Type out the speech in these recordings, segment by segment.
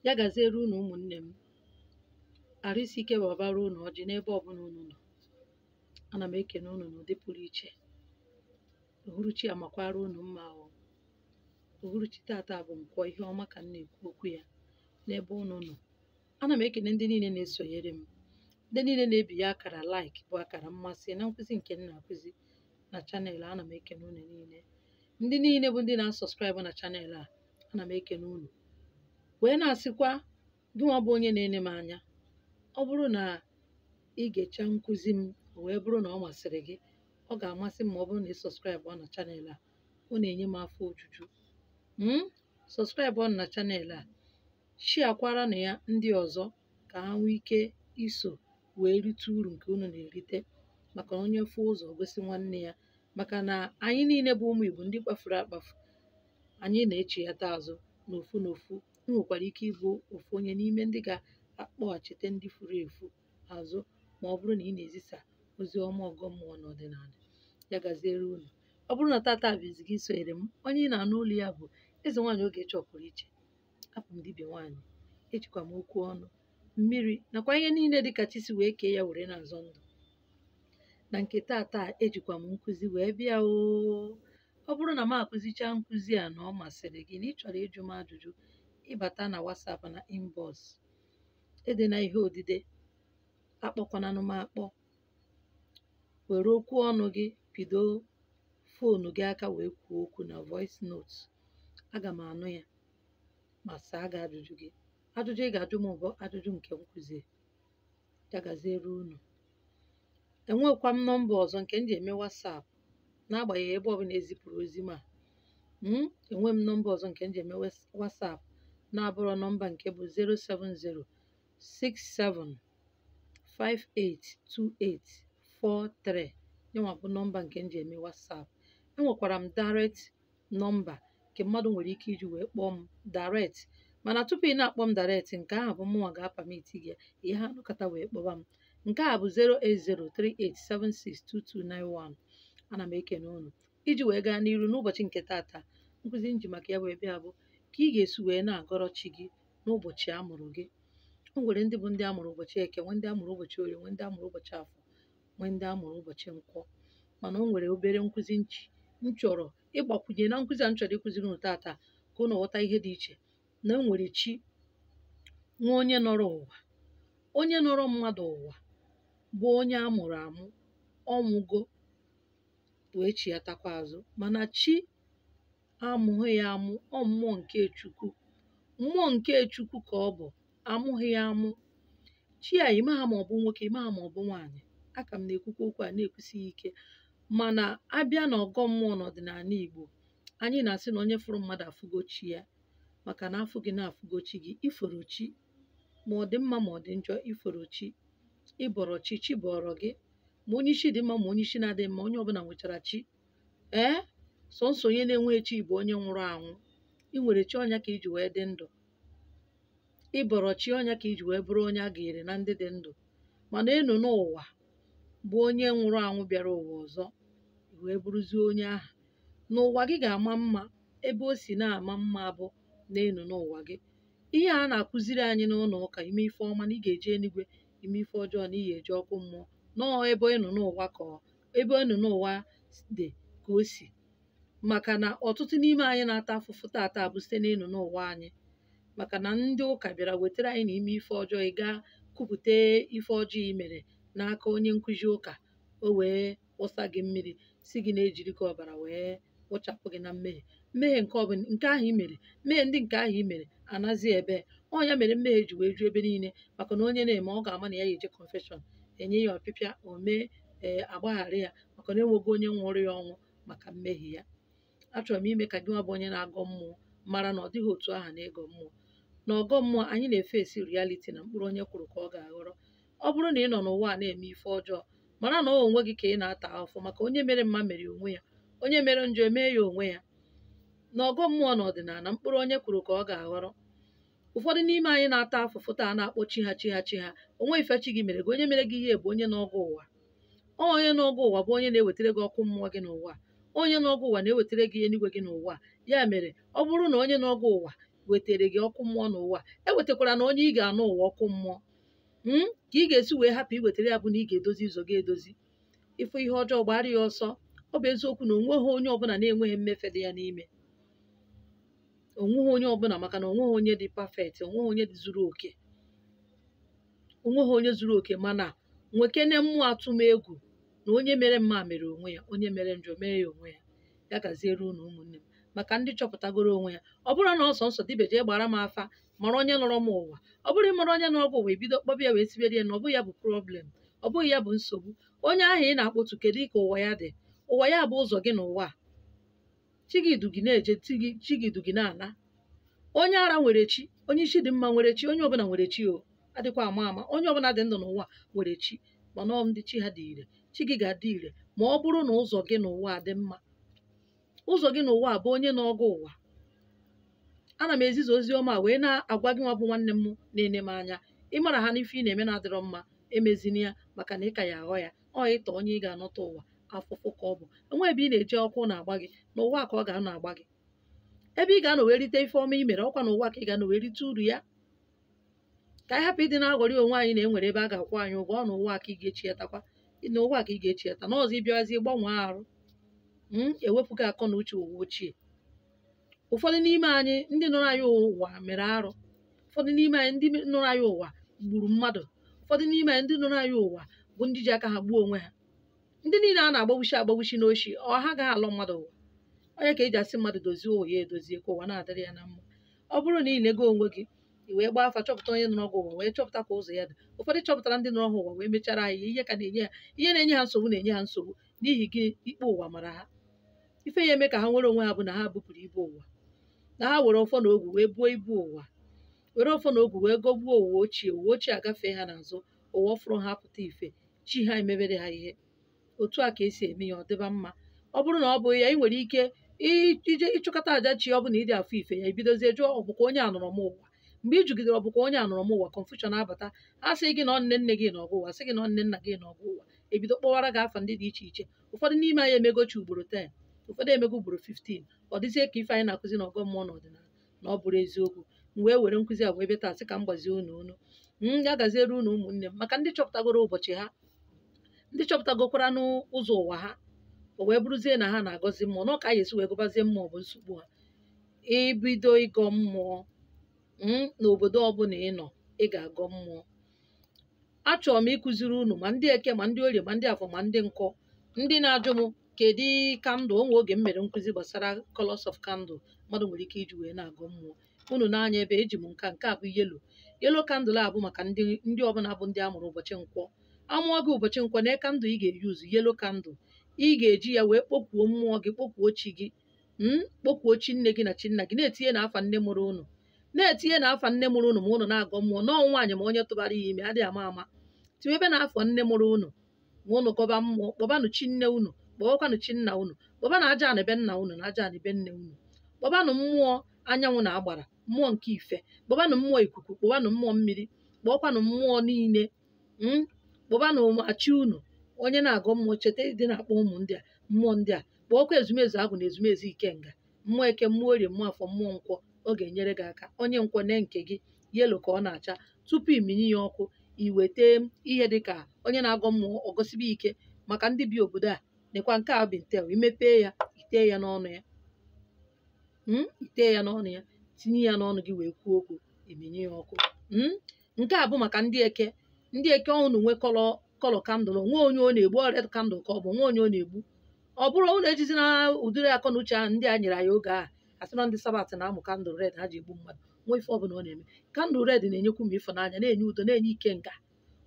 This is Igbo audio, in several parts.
Ya gaziere unu ụmụnne m. Arụ isi ike babara unu ọjị n'ebe ọbụla unu nọ. Ana m ekene unu n'ụdị pụrụ iche. Uhuruchi amakwara unu mma o. Uhuruchi tata bụ Nkwọ ihe ọma ka m na-ekwu okwu ya n'ebe unu nọ. Ana m ekene ndị niile na-esonyere m, ndị niile na-ebinye akara like bụ akara mmasị na nkụzi nke m na-akụzi na chanel. Ana m ekene unu niile. Ndị niile bụ ndị na-asọskraịbụ na chanel a, ana m ekene unu. Wee na-asịkwa gị nwa bụ onye na-ene m anya, ọ bụrụ na ị ga-echa nkụzi m wee bụrụ na ọ masịrị gị, ọ ga-amasị m ma ọ bụrụ na ị sọskraịbụ na chanel a. Ọ na-enye m afọ ojuju. Sọskraịbụ na chanel a, shiakwara na ya ndị ọzọ ka ha nwee ike iso wee rite uru nke unu na-erite, maka onye fụ ụzọ gosi nwanne ya. Maka na anyị niile bụ ụmụ Igbo ndị kpafuru akpafu, anyị na-echighata azụ n'ofu n'ofu. Ị nwekwara ike ịbụ ofu onye n'ime ndị ga-akpọghachite ndị furu efu azụ ma ọ bụrụ na ị na-ezisa ozi ọma ọgọ mmụọ n'ọdịnala. Ya gaziere unu. Ọ bụrụ na tata bụzi gị sonyere m, onye ị na-anụ olu ya bụ eze nwaanyị Ogechi Ọpụrụ Iche. Abụ m dibịa nwaanyị. Ejikwa m okwu ọnụ, mmiri nakwa ihe niile dị ka chi si wee kee ya were na-azọ ndụ. Na nke tata ejikwa m nkụzi wee bịa o. Ọ bụrụ na m akụzicha nkụzi a na ọ masịrị gị na ị chọrọ ịjụ m ajụjụ, ịbata na WhatsApp na inbox, ede na ihe odide, akpọkwananụ m akpọ. Were okwu ọnụ gị pido foonu gị aka wee kwuo okwu na voice note. Aga m anụ ya ma saa gị ajụjụ gị. Ajụjụ ị ga-ajụ m bụ ajụjụ nke nkụzi. Ya gaziere unu. Enwekwa m nọmba ọzọ nke m ji eme WhatsApp, n'agbanyeghị ebe ọbụla ezipụrụ ozi m a. Enwe m nọmba ọzọ nke m ji eme WhatsApp na-abụrọ nọmba nke bụ 07067582843. Yanwa bụ nọmba nke m ji eme WhatsApp. Enwekwara m direct nọmba nke mmadụ nwere ike iji wee kpọọ m direct, mana tupu ị na-akpọ m direct, nke ahụ bụ mụnwa ga-apamiti gị ihe ha nụkọta wee kpọba m. Nke a bụ 08038762291. Ana m ekene unu. Iji wee gaa n'iru n'ụbọchị nke tata, nkụzi nji maka ya wee bịa bụ ka ị ga-esi wee na-agọrọ chi gị n'ụbọchị amụrụ gị. O nwere ndị bụ ndị amụrụ ụbọchị Eke, nwee ndị amụrụ ụbọchị Orie, nwee ndị amụrụ ụbọchị Afọ, nwee ndị amụrụ ụbọchị Nkwọ. Mana o nwere obere nkụzi m chọrọ ịgbakwunye na nkụzi a m chọrọ ịkụziri unu tata, ka unu ghọta ihe dị iche. Na o nwere chi nwa onye nọrọ ụwa, onye nọrọ mmadụ ụwa bụ onye amụrụ amụ, ọnwụgo wee chiatakwa azụ. Mana chi amụghị ya amụ, ọ mmụọ nke Chukwu. Mmụọ nke Chukwu ka ọ bụ, amụghị ya amụ. Chi a ime ha ma ọ bụ nwoke, ime ha ma ọ bụ nwaanyị. Aka m na-ekwukwa okwu a na-ekwusighị ike. Mana abịa na ọgọ mmụọ n'ọdịnala Igbo, anyị na-asị na onye fụrụ mmadụ afụgo chi ya. Maka na afụ gị na-afụgo chi gị, iforo chi ma ọ dị mma ma ọ dị njọ, iforo chi, ịbọrọ chi, chi bọrọ gị. Ma onye isi dị mma ma onye isi na-adị mma, onye ọbụla nwechara chi. Sọnsọ onye na-enweghị chi bụ onye nwụrụ anwụ. Ị nwere chi, ọnya ka iji wee dị ndụ. Ịbọrọ chi, ọnya ka iji wee bụrụ onye a ga-ere na ndị dị ndụ. Mana enu n'ụwa bụ onye nwụrụ anwụ bịara ụwa ọzọ, wee bụrụzie onye ahụ. N'ụwa gị ga-ama mma ebe o si na-ama mma bụ n'enu n'ụwa gị. Ihe a na-akụziri anyị n'ụlọ ụka, ime ife ọma na ị ga-eje eluigwe, ime ife ọjọọ na ị ga-eje ọkụ mmụọ. Nọọ ebe enu n'ụwa ka ebe enu n'ụwa dị ka o si. Maka na ọtụtụ n'ime anyị na-ata afụfụ tata bụ site n'enu n'ụwa anyị. Maka na ndị ụka bịara wetara anyị na ime ife ọjọọ, ị gaa kwupụta ife ọjọọ i mere n'aka onye nkụzi ụka, o wee wụsa gị mmiri si gị na-ejiri gị ọbara wee wụchapụ gị na mmehie. Mmehie nke ọbụla nke ahụ i mere, mmehie ndị nke ahụ i mere anazi ebe. Ọnya mere mmehie ji wee ju ebe niile. Maka na onye na-eme, ọ ga-ama na ya eje confession, enye ya ọpịpịa, o mee agbaghara ya, maka na enweghị onye nwụrụ ya ọnwụ maka mmehie ya. Achọrọ m ime ka gị nwa bụ onye na-agọ mmụọ mara na ọ dịghị otu aha na ịgọ mmụọ. Na ọgọ mmụọ, anyị na-efe esi reality na mkpụrụ onye kwuru ka ọ ga-aghọrọ. Ọ bụrụ na ị nọ n'ụwa a na-eme ife ọjọọ, mara na onwe gị ka ị na-ata afọ, maka onye mere mma mere onwe ya, onye mere njọ emee ya onwe ya. Na ọgọ mmụọ na ọdịnala, mkpụrụ onye kwuru ka ọ ga-aghọrọ. Ụfọdụ n'ime anyị na-ata afụfụ taa na-akpọ chi ha chi ha chi ha. Onwe ife chi gị mere gị. Onye mere gị ihe bụ onye n'ọgọ ụwa. Onye n'ọgọ ụwa bụ onye na-ewetara gị ọkụ mmụọ gị n'ụwa. Onye n'ọgọ ụwa na-ewetara gị eluigwe gị n'ụwa. Ya mere, ọ bụrụ na onye n'ọgọ ụwa wetere gị ọkụ mmụọ n'ụwa, ewetakwara na onye ị ga-anụ ụwa ọkụ mmụọ. Ka ị ga-esi wee hapụ iwetara ya bụ na ị ga-edozi ụzọ gị edozi. Ịfụ ihe ọjọọ gbara ya ọsọ. Ọ bụ eziokwu na onweghị onye ọbụla na-enweghị mmefe dị ya n'ime, onweghị onye ọbụla, maka na onweghị onye dị perfect, onweghị onye dị zuru oke, onweghị onye zuru oke. Mana nwekene mmụọ atụmegwu na onye mere mma mere onwe ya, onye mere njọ mee ya onwe ya. Ya gaziere unu ụmụnne m. Maka ndị chọpụtagoro onwe ya, ọ bụrụ na ọsọ nsọ dibịa jee gbara m afa mara onye nọrọ m ụwa, ọ bụrụ ịmara onye nọrọ gị ụwa ebido kpọbịa wee sibere ya na ọ bụghị ya bụ problem, ọ bụghị ya bụ nsogbu. Onye ahụ ị na-akpọtu kedu ka ụwa ya dị? Ụwa ya bụ ụzọ gị n'ụwa. Chi gị du gị na-eje, chi gị du gị na-ana. Onye ara nwere chi, onye isi dị mma nwere chi, onye ọbụla nwere chi. O adịkwa ama ama, onye ọbụla dị ndụ n'ụwa nwere chi, mana ọ ndị chi ha dị ire. Chi gị ga-adị ire ma ọ bụrụ na ụzọ gị n'ụwa dị mma. Ụzọ gị n'ụwa bụ onye n'ọgụ ụwa. Ana m ezizi ozi ọma wee na-agwa gị nwa bụ nwanne m na-ene m anya, ịmara ha n'ife ị na-eme na-adịrọ mma, emezina ya, maka na ị ka ya aghọ ya. Ọ ịtọ onye ị ga-anọta ụwa afụfụ ka ọ bụ. Enwe ebe ị na-eje ọkụ na-agba gị, n'ụwa ka ọ ga-anọ agba gị. Ebe ị ga-anọ wee rite ife ọma i mere, ọkwa n'ụwa ka ị ga-anọ wee rite uru ya. Ka anyị hapụ ịdị na-aghọrị onwe anyị na enwere ebe a ga-akwụ anyị ụgwọ. Ọ n'ụwa ka ị ga-echiatakwa, n'ụwa ka ị ga-echiata na ọzọ ịbịawazi gbanwee arụ. Ewepụghị akọ na uche ụwa ochie. Ụfọdụ n'ime anyị ndị nọrọ anyị ụwa mere arụ. Ụfọdụ n'ime anyị ndị nọrọ anyị ụwa gburu mmadụ. Ụfọdụ n'ime anyị ndị nọrọ anyị ụwa bụ ndị ji aka ha gbuo onwe ha. Ndị niile a na-agbagbuchi n'oshi, ọ ha gaghị alọ mmadụ ụwa. Onye ka eji asị mmadụ dozie ụwa ya edozie ka ụwa na-adịrị ya na mma. Ọ bụrụ na ị na-ego onwe gị, i wee gbaa afa chọpụta onye nọrọ gị ụwa, wee chọpụta ka ụzọ ya dị. Ụfọdụ chọpụtara ndị nọrọ ha ụwa wee mechara anyị ihe ka na-enye ha, ihe na-enye ha nsogbu na-enye ha nsogbu n'ihi gị ikpe ụwa mara ha. Ife ya eme ka ha nwere onwe ha bụ na ha bupụrụ ibu ụwa, na ha were ọfọ na ogwu wee buo ibu ụwa, were ọfọ na ogwu wee gọgbuo ụwa ochie. Ụwa ochie agafee ha n'azụ, ụwa ọfụrụ ha pụta ife, chi ha emebere ha ihe. Otu a ka esi eme ya ọ dịba mma. Ọ bụrụ na ọ bụ ya, ị nwere ike ije ịchụkọta aja chi ọ bụla ịdị afọ ife ya, ebidozie jụọ ọ bụkwa onye anọrọ m ụwa. Mgbe ị jụgidere ọ bụkwa onye anọrọ m ụwa, confusion abata. A sị gị na nne nne gị n'ọgụ ụwa, sị gị na nne nna gị n'ọgụ ụwa, ebido kpọwara gị afa ndị dị iche iche. Ụfọdụ n'ime anyị emegochi ugboro 10, ụfọdụ emego ugboro 15. Ọ dịzie ka ife anyị na-akụzi na ọgọ mmụọ na ọdịnala na ọ bụrụ eziokwu. M wee were nkụzi a wee bịa taa sị ka m gbazie unu ya gaziere unu ụmụnne m. Maka ndị chọpụtagoro ụbọchị ha, ndị chọpụtagokwara n'ụzọ ụwa ha, o wee bụrụzie na ha na-agọzi mmụọ. Nọ ka anyị esi wee gọbazie mmụọ bụ nsogbu ha. Ibido ịgọ mmụọ n'obodo ọbụla ị nọ, ị ga-agọ mmụọ. Achọrọ m ịkụziri unu ma ndị eke ma ndị orie ma ndị afọ ma ndị nkọ, ndị na-ajụ m kedu kandụl. Onwe oge m mere nkụzi gbasara colors of candle mmadụ nwere ike iji wee na-agọ mmụọ. Unu na-anya ebe eji m nke a bụ yelo kandụl a bụ maka ndị ọbụla bụ ndị amụrụ ụbọchị nkwọ. Amụọ gị ụbọchị nkwọ, na kandụl ị ga-eyuzu yelo kandụl. Ị ga-eji ya wee kpọkwuo mmụọ gị, kpọkwuo chi gị, kpọkwuo chi nne gị na chi nna gị, na-etinye n'afa nne mụrụ unu, na-etinye n'afa nne mụrụ unu ma unu na-agọ mmụọ. N'ọnwụ nwaanyị ma onye tụbara ya ime adịghị ama ama. Tinye ebe na-afọ nne mụrụ unu ma unu gọba mmụọ. Kpọbanụ chi nne unu, kpọbakwanụ chi nna unu, kpọbanụ aja ana ebe nna unu na aja ana ebe nne unu, kpọbanụ mmụọ anyanwụ na agbara, mmụọ nke ife, kpọbanụ mmụọ ikuku, kpọbanụ mmụọ mmiri, kpọkwanụ mmụọ niile, kpọbanụ machi unu. Onye na-agọ mmụọ cheta ịdị na-akpọ ụmụ ndị a, mmụọ ndị a. Kpọọkwa ezumezu agụ na ezumezu ikenga, mmụọ eke, mmụọ orie, mmụọ afọ, mmụọ nkwọ. Ọ ga-enyere gị aka. Onye nkwọ na nke gị yelo ka ọ na-acha. Tupu iminye ya ọkụ, iweta ihe dịka onye na-agọ mmụọ ọgọsibe ike. Maka ndị bi obodo a, nekwa nke a bintel, imepee ya, itee ya n'ọnụ ya, itee ya n'ọnụ ya, tinye ya n'ọnụ gị wee kwuo okwu, eminye ya ọkụ. Nke a bụ maka ndị eke. Ndị eke unu nwe kọlọ kandụl, onwe onye ọ na-egbu, red kandụl ka ọ bụ onwe onye ọ na-egbu. Ọ bụrụ unu ejizi na ụdịrị akọ na uche ahụ ndị a nyere anyị oge a, asị na ndị sabat na-amụ kandụl red ha ji egbu mmadụ. Nwa ife ọbụla ọ na-eme, kandụl red na-enyekwu m ịfụnanya, na-enye udo, na-enye ike nga.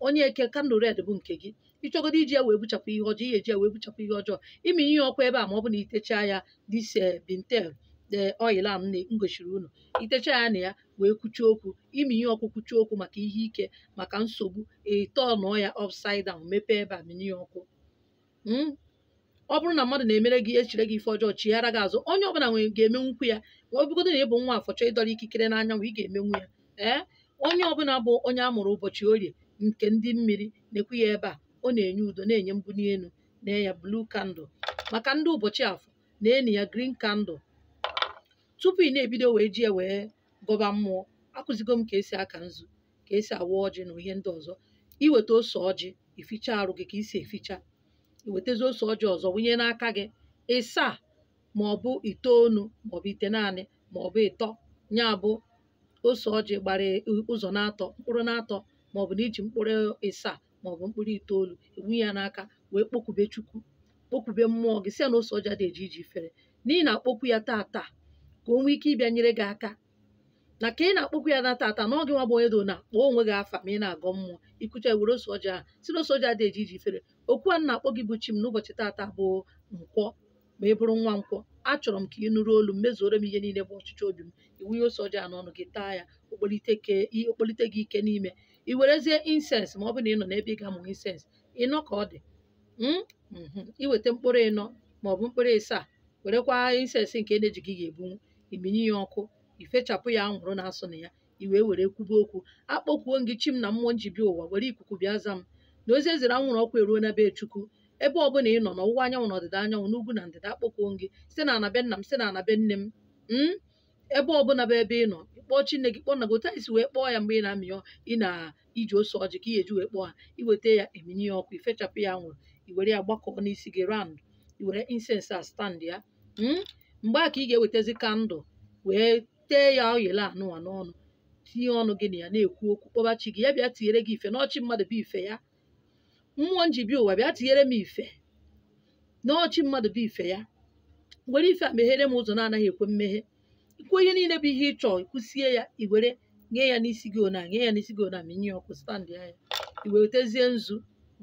Onye eke, kandụl red bụ nke gị. Ịchọgodo iji ya wee buchapụ ihe ọjọọ, ihe eji ya wee buchapụ ihe ọjọọ. Ime ihe ọkụ ebe a ma ọ bụ na itechaa ya dise bintel the oil am ngosiri unu, itechaa ya na ya wee kwuchie okwu. Ime ihe ọkụ kwuchie okwu maka ihe ike, maka nsogbu, eto nọọ ya upside down, mepee ebe a minye ya ọkụ. Ọ bụrụ na mmadụ na-emere gị echire gị ife ọjọọ, chighara gị azụ. Onye ọbụla ga-emenwukwu ya. Ma ọ bụgodo na ịbụ nwa afọ chọọ ịdọrọ ikikere n'anyanwụ, ị ga-emenwu ya. Onye ọbụla bụ onye a mụrụ ụbọchị orie nke ndị mmiri, na-ekwu ya ebe a. Ọ na-enye udo, na-enye mbuli elu, na ya blue candle. Maka ndị ụbọchị afọ, na-eni ya green candle. Tupu ị na-ebido wee ji wee gọba mmụọ. Akụzigo m ka esi aka nzu, ka esi awa ọjị na ihe ndị ọzọ. Iweta ose ọjị ificha arụ gị ka isi eficha, iwetezi ose ọjị ọzọ wunye n'aka gị ịsaa maọbụ itoolu maọbụ ite naanị maọbụ ịtọ, ya bụ ose ọjị gbara ụzọ n'atọ, mkpụrụ n'atọ, maọbụ na iji mkpụrụ ịsaa maọbụ mkpụrụ itoolu ewunye ya n'aka wee kpọkwube Chukwu, kpọkwube mmụọ gị, sị ya na ose ọjị adị eji iji ifere, n'ihi na akpọkwu ya tata ka o nwee ike ịbịa nyere gị aka. Na ka ị na-akpọkwu ya na tata na ọ gị nwa bụ onye do na kpọọ onwe gị afa ma ị na-agọ mmụọ, ikwucha were ose ọjị ahụ si na ose ọjị adị eji iji ifere. Okwu a na-akpọ gị bụ chi m n'ụbọchị tata bụ Nkwọ, ma ị bụrụ nwa Nkwọ, achọrọ m ka ị nụrụ olu m, mezuoro m ihe niile bụ ọchịchọ obi m. Iwunye ose ọjị a n'ọnụ gị, taa ya, okpolite gị ike n'ime. I werezie insens, ma ọ bụ na ị nọ n'ebe ị ga-amụ insens ịnọ ka ọ dị, iweta mkpụrụ ịnọ maọbụ mkpụrụ ịsaa, werekwa insens nke na-ejighị ga-ebunwu, iminye ya ọkụ, ifechapụ ya anwụrụ na-asụ na ya, i wee were kwube okwu. Akpọkwuo gị chi m na mmụọ nji bịa ụwa, were ikuku bịa za m na ozi eziri anwụrụ ọkụ eruo na be Chukwu. Ebe ọbụla ị nọ, n'ọwụwa anyanwụ na ọdịda anyanwụ, n'ugwu na ndịda, akpọkwuo gị site na ana be nna m, site na ana be nne m. Ebe ọbụla bụ ebe ị nọ, kpọọ Chineke gị, kpọọ nna gị, otu anyị si wee kpọọ ya mgbe ị na-amị iji ose ọjị ka ị ga-eji wee kpọọ ha. Iweta ya, eminye ya ọkụ, ifechapụ ya anwụrụ, i were ya gbakọọ n'isi gị rand, i were insens a stand ya. Mgbe a ka ị ga-ewetezi kandụl wee tee ya oyele anụwa n'ọnụ, tinye ọnụ gị na ya na-ekwu okwu, kpọba chi gị, ya bịa tinyere gị ife n'ọchị mmadụ bụ ife ya. Mmụọ nji bịa ụwa bịa tinyere m ife n'ọchị mmadụ bụ ife ya. Were ife a meghere m ụzọ na-anaghị ekwe mmeghe. Ikwu ihe niile bụ ihe ị chọọ, ikwusie ya, i were nye ya n'isi gị ona, nye ya n'isi gị ona, minye ọkụ, stand ya. I wetezie nzu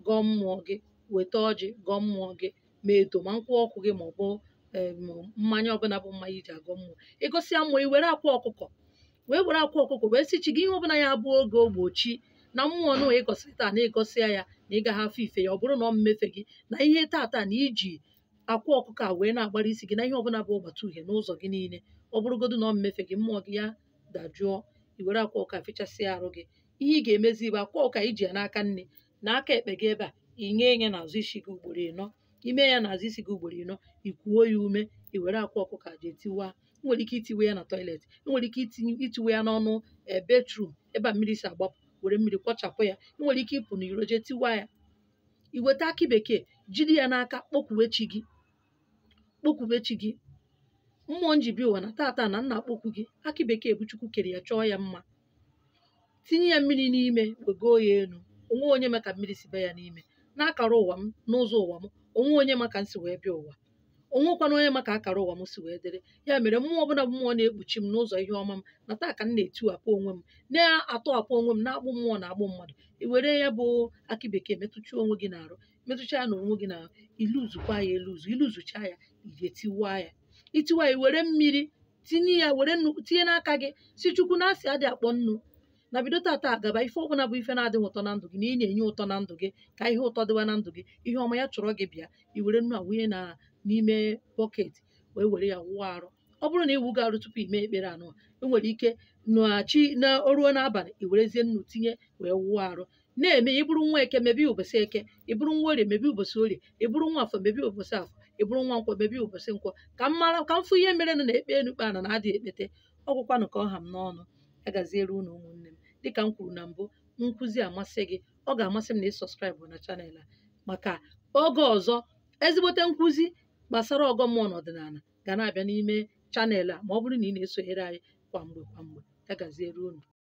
gọọ mmụọ gị, weta ọjị gọọ mmụọ gị, ma edo ma nkwụ ọkụ gị maọbụ mmanya ọbụla bụ mmanya iji agọ mmụọ. Ịgọsịa mmụọ, i were akwa ọkụkọ wee sị chi gị ihe ọbụla ya bụ oge ogbochi na mmụọ na ịgọsị taa na ịgọsịa ya na ịga ha afọ ife ya, ọ bụrụ na ọ mmefe gị na ihe tata na iji akwa ọkụkọ a wee na-agbara isi gị na ihe ọbụla bụ ụgbata uhie n'ụzọ gị niile, ọ bụrụgodu na ọ mmefe gị, mmụọ gị ya dajụọ. I were akwa ọkụkọ fechasịa arụ gị. Ihe ị ga-emezi bụ akwa ọkụkọ iji ya n'aka nne na aka ekpe gị ebe a, inye ya n'azụ isi gị ugboro ịnọ. Ime ya n'azụ isi gị ugboro ịnọ, ikwuo ya ume, i were akwa ọkụkọ a jee tiwa. Nwere ike itiwe ya na toilet, nwere ike itiwe ya n'ọnụ bedroom ebe a mmiri si agbapụ, were mmiri kwọchapụ ya. Nwere ike ịpụ n'iro jee tiwa ya. I weta akị bekee, jiri ya n'aka, kpọkwuwe chi gị, kpọkwuwe chi gị. Mmụọ nji bịa ụwa na tata na nna akpọkwu gị. Akị bekee bụ Chukwu kere ya, chọọ ya mma, tinye ya mmiri n'ime, wegoo ya elu. Onwe onye ma ka mmiri si bịa ya n'ime. N'akara ụwa m, n'ụzọ ụwa m, onwe onye ma ka m si wee bịa ụwa, onwekwana onye ma ka akara ụwa m si wee dịrị. Ya mere mmụọ ọbụla bụ mmụọ na-ekpuchi m n'ụzọ ihe ọma m, na taa ka m na-etiwapụ onwe m, na-atọhapụ onwe m na-agbụ mmụọ na agbụ mmadụ. I were ya bụ akị bekee metụcha onwe gị n'arụ, metụcha ya na onwe gị n'arụ, iluzukwa ya eluzu, iluzucha ya, ije tiwa ya. Itiwa ya, were mmiri tinye ya, were nnu tinye n'aka gị, si Chukwu na asị adị akpọ nnu, na bido tata agaba ife ọbụla bụ ife na-adịghị ụtọ na ndụ gị, na ị na-enye ụtọ na ndụ gị, ka ihe ụtọ dịwa na ndụ gị, ihe ọma ya chọrọ gị bịa. I were nnu a wunye n'ime bọket, wee were ya wụọ arụ. Ọ bụrụ na iwu ga-arụ tupu ime ekpere anụ, enwere ike na oruo n'abalị, i werezie nnu tinye wee wụọ arụ. Na-eme, ị bụrụ nwa Eke, mebie ụbọchị Eke, ị bụrụ nwa Orie, mebie ụbọchị Orie, ị bụrụ nwa Afọ, mebie ụbọchị Afọ, ị bụrụ nwa Nkwọ, mebie ụbọchị Nkwọ. Ka m fụ ihe mere na ekpe enukpe ana na-adị ekpete. Ọgwụkwanụ ka ọha m n'ọnụ. Ya gaziere unu ụmụnne m. Dịka m kwuru na mbụ, nkụzi amasị gị, ọ ga-amasị m na ị sọskraịbụ na chanel a, maka oge ọzọ ezigbote nkụzi gbasara ọgọ mmụọ na ọdịnala ga na-abịa n'ime chanel a, ma ọ bụrụ na ị na-esonyere anyị kwa mgbe. Ya gaziere unu.